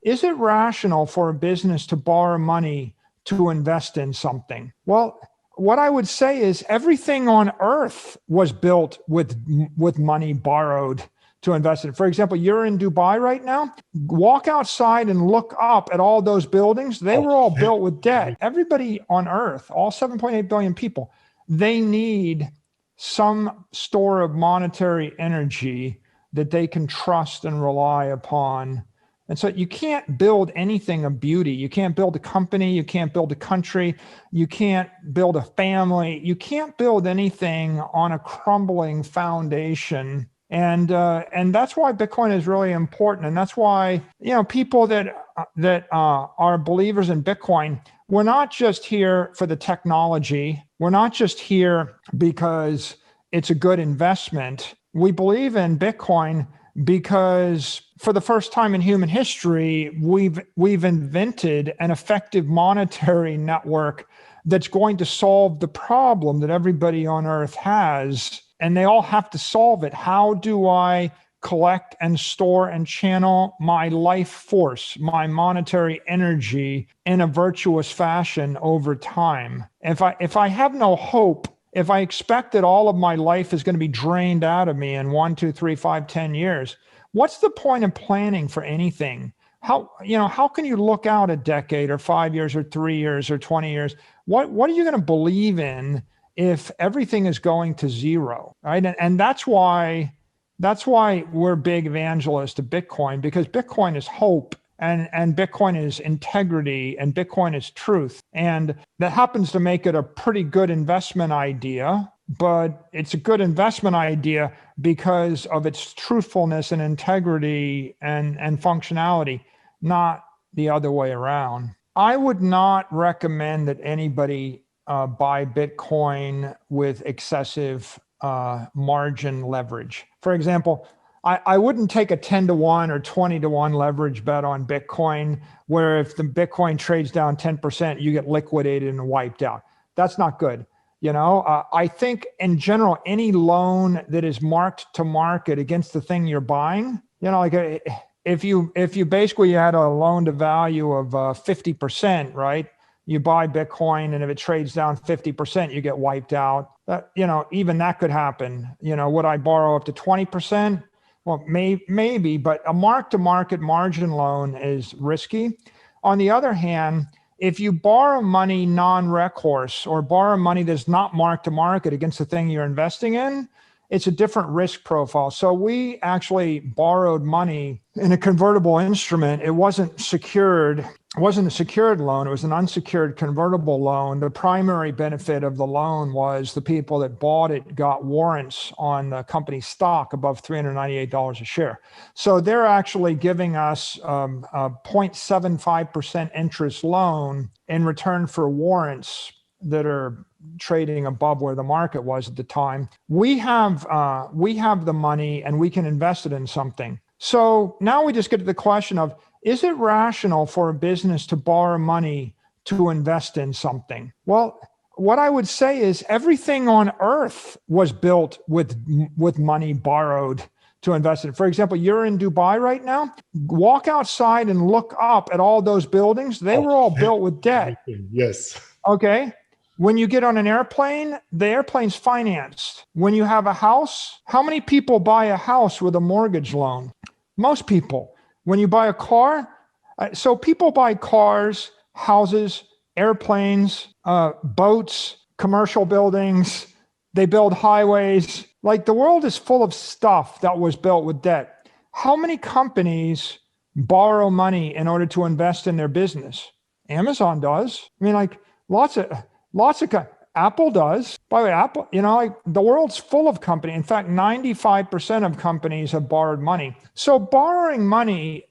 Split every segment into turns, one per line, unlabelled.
is it rational for a business to borrow money to invest in something? Well, what I would say is everything on earth was built with money borrowed to invest in. For example, you're in Dubai right now. Walk outside and look up at all those buildings. They were all built with debt. Everybody on earth, all 7.8 billion people, they need some store of monetary energy that they can trust and rely upon. And so you can't build anything of beauty. You can't build a company. You can't build a country. You can't build a family. You can't build anything on a crumbling foundation. And that's why Bitcoin is really important. And that's why, people that are believers in Bitcoin, we're not just here for the technology. We're not just here because it's a good investment. We believe in Bitcoin because for the first time in human history, we've invented an effective monetary network that's going to solve the problem that everybody on earth has, and they all have to solve it. How do I collect and store and channel my life force, my monetary energy in a virtuous fashion over time? If I have no hope, if I expect that all of my life is going to be drained out of me in 1, 2, 3, 5, 10 years, what's the point of planning for anything? How can you look out a decade or 5 years or 3 years or 20 years? What are you going to believe in if everything is going to zero, right? And that's why we're big evangelists of Bitcoin, because Bitcoin is hope. And Bitcoin is integrity, and Bitcoin is truth. And that happens to make it a pretty good investment idea, but it's a good investment idea because of its truthfulness and integrity and functionality, not the other way around. I would not recommend that anybody buy Bitcoin with excessive margin leverage. For example, I wouldn't take a 10-to-1 or 20-to-1 leverage bet on Bitcoin, where if the Bitcoin trades down 10%, you get liquidated and wiped out. That's not good. I think in general, any loan that is marked to market against the thing you're buying, like if you basically had a loan to value of 50%, right? You buy Bitcoin, and if it trades down 50%, you get wiped out. Even that could happen. Would I borrow up to 20%? Well, maybe, but a mark-to-market margin loan is risky. On the other hand, if you borrow money non-recourse or borrow money that's not mark-to-market against the thing you're investing in, it's a different risk profile. So we actually borrowed money in a convertible instrument. It wasn't secured. It wasn't a secured loan. It was an unsecured convertible loan. The primary benefit of the loan was the people that bought it got warrants on the company's stock above $398 a share. So they're actually giving us a 0.75% interest loan in return for warrants that are trading above where the market was at the time. We have the money, and we can invest it in something. So now we just get to the question of, is it rational for a business to borrow money to invest in something? Well, what I would say is everything on earth was built with money borrowed to invest in. For example, you're in Dubai right now. Walk outside and look up at all those buildings. They were all built with debt.
Yes.
Okay. When you get on an airplane, the airplane's financed. When you have a house, how many people buy a house with a mortgage loan? Most people. When you buy a car, so people buy cars, houses, airplanes, boats, commercial buildings. They build highways. Like, the world is full of stuff that was built with debt. How many companies borrow money in order to invest in their business? Amazon does. I mean, like, lots of Apple does. By the way, Apple, the world's full of companies. In fact, 95% of companies have borrowed money. So borrowing money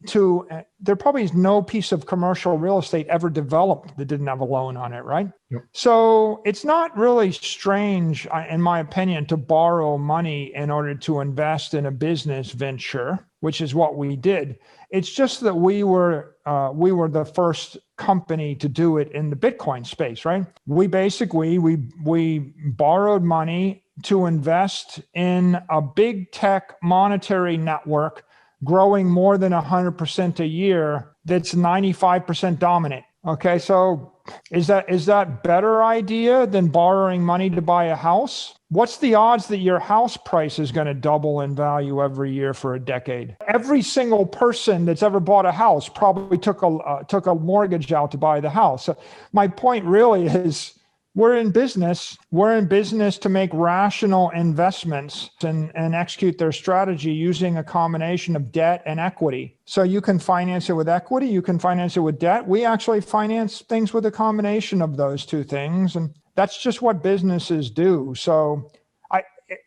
there probably is no piece of commercial real estate ever developed that didn't have a loan on it, right? Yep. So it's not really strange, in my opinion, to borrow money in order to invest in a business venture, which is what we did. It's just that we were the first company to do it in the Bitcoin space, right? We basically, we borrowed money to invest in a big tech monetary network growing more than 100% a year that's 95% dominant. Okay, so is that better idea than borrowing money to buy a house? What's the odds that your house price is going to double in value every year for a decade? Every single person that's ever bought a house probably took a mortgage out to buy the house. So my point really is, we're in business to make rational investments and execute their strategy using a combination of debt and equity. So you can finance it with equity, you can finance it with debt. We actually finance things with a combination of those two things. And that's just what businesses do. So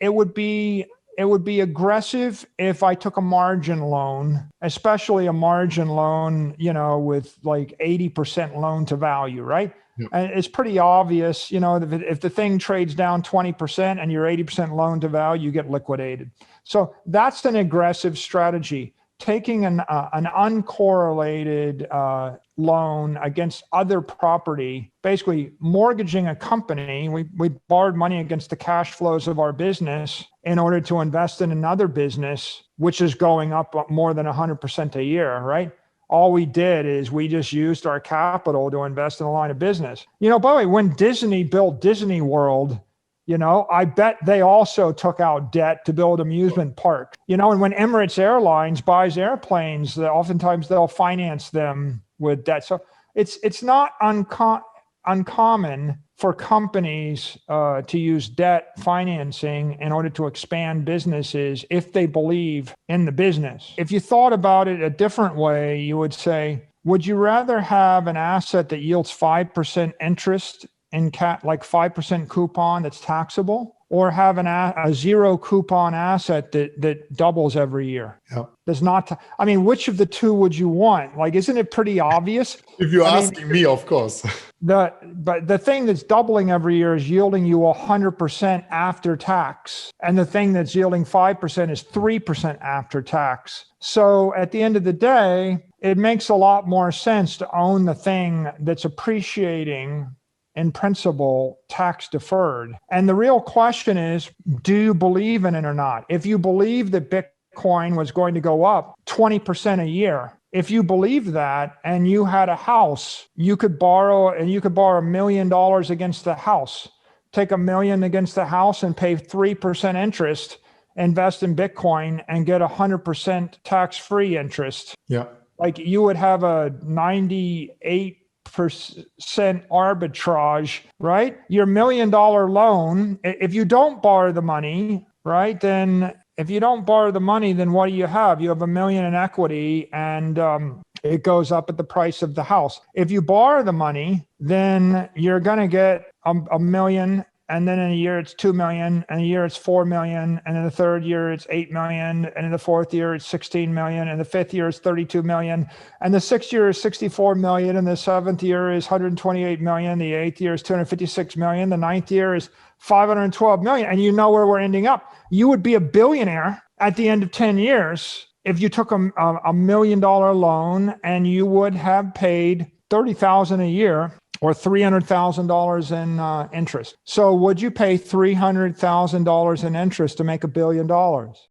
it would be aggressive if I took a margin loan, especially a margin loan, with like 80% loan to value, right? Yeah. And it's pretty obvious, if the thing trades down 20% and you're 80% loan to value, you get liquidated. So that's an aggressive strategy. Taking an uncorrelated loan against other property, basically mortgaging a company. We borrowed money against the cash flows of our business in order to invest in another business, which is going up more than 100% a year, right? All we did is we just used our capital to invest in a line of business. By the way, when Disney built Disney World, I bet they also took out debt to build amusement park. And when Emirates Airlines buys airplanes, oftentimes they'll finance them with debt. So it's not uncommon for companies to use debt financing in order to expand businesses if they believe in the business. If you thought about it a different way, you would say, would you rather have an asset that yields 5% interest in like 5% coupon that's taxable, or have a zero coupon asset that doubles every year? Yep. Does not. Which of the two would you want? Like, isn't it pretty obvious?
If you're asking me, of course.
But the thing that's doubling every year is yielding you 100% after tax, and the thing that's yielding 5% is 3% after tax. So at the end of the day, it makes a lot more sense to own the thing that's appreciating in principle, tax deferred. And the real question is, do you believe in it or not? If you believe that Bitcoin was going to go up 20% a year, if you believe that and you had a house, you could borrow $1 million against the house, take $1 million against the house and pay 3% interest, invest in Bitcoin and get 100% tax-free interest.
Yeah.
Like, you would have a 98% arbitrage, right? Your $1 million loan, if you don't borrow the money, right, then if you don't borrow the money, then what do you have? You have $1 million in equity, and it goes up at the price of the house. If you borrow the money, then you're going to get $1 million, and then in a year it's 2 million, and a year it's 4 million, and in the third year it's 8 million, and in the fourth year it's 16 million, and the fifth year is 32 million, and the sixth year is 64 million, and the seventh year is 128 million, the eighth year is 256 million, the ninth year is 512 million, and you know where we're ending up. You would be a billionaire at the end of 10 years if you took a $1 million loan, and you would have paid $30,000 a year or $300,000 in interest. So would you pay $300,000 in interest to make $1 billion?